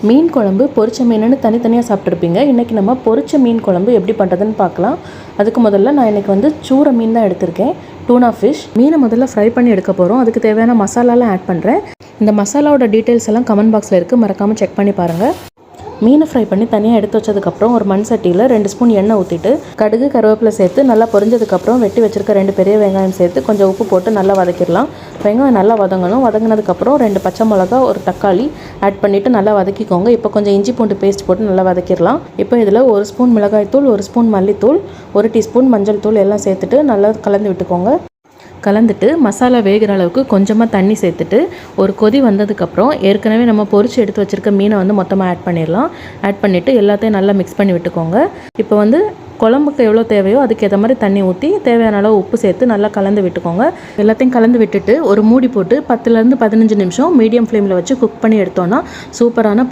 மீன் குழம்பு பொரிச்ச மீனுன்னு தனித்தனியாக சாப்பிட்ருப்பீங்க. இன்றைக்கி நம்ம பொரிச்ச மீன் குழம்பு எப்படி பண்ணுறதுன்னு பார்க்கலாம். அதுக்கு முதல்ல நான் இன்றைக்கி வந்து சூரை மீன் தான் எடுத்திருக்கேன், டூனா ஃபிஷ். மீனை முதல்ல ஃப்ரை பண்ணி எடுக்க போகிறோம். அதுக்கு தேவையான மசாலாலாம் ஆட் பண்ணுறேன். இந்த மசாலாவோட டீட்டெயில்ஸ் எல்லாம் கமெண்ட் பாக்ஸில் இருக்குது, மறக்காமல் செக் பண்ணி பாருங்கள். மீனை ஃப்ரை பண்ணி தனியாக எடுத்து வச்சதுக்கப்புறம் ஒரு மண் சட்டியில் 2 ஸ்பூன் எண்ணெய் ஊற்றிட்டு கடுகு கருவேப்பிலை சேர்த்து நல்லா பொரிஞ்சதுக்கப்புறம் வெட்டி வச்சுருக்க 2 பெரிய வெங்காயம் சேர்த்து கொஞ்சம் உப்பு போட்டு நல்லா வதக்கிடலாம். வெங்காயம் நல்லா வதங்கணும். வதங்கினதுக்கப்புறம் 2 பச்சை மிளகா, ஒரு தக்காளி ஆட் பண்ணிவிட்டு நல்லா வதக்கிக்கோங்க. இப்போ கொஞ்சம் இஞ்சி பூண்டு பேஸ்ட் போட்டு நல்லா வதக்கிடலாம். இப்போ இதில் 1 ஸ்பூன் மிளகாய்த்தூள், 1 ஸ்பூன் மல்லித்தூள், 1 டீஸ்பூன் மஞ்சள் தூள் எல்லாம் சேர்த்துட்டு நல்லா கலந்து விட்டுக்கோங்க. கலந்துட்டு மசாலா வேகிற அளவுக்கு கொஞ்சமாக தண்ணி சேர்த்துட்டு ஒரு கொதி வந்ததுக்கப்புறம் ஏற்கனவே நம்ம பொரிச்சு எடுத்து வச்சுருக்க மீனை வந்து மொத்தமாக ஆட் பண்ணிடலாம். ஆட் பண்ணிவிட்டு எல்லாத்தையும் நல்லா மிக்ஸ் பண்ணி விட்டுக்கோங்க. இப்போ வந்து குழம்புக்கு எவ்வளோ தேவையோ அதுக்கு ஏற்ற மாதிரி தண்ணி ஊற்றி தேவையான அளவு உப்பு சேர்த்து நல்லா கலந்து விட்டுக்கோங்க. எல்லாத்தையும் கலந்து விட்டுட்டு ஒரு மூடி போட்டு 10லேருந்து 15 நிமிஷம் மீடியம் ஃப்ளேமில் வச்சு குக் பண்ணி எடுத்தோன்னா சூப்பரான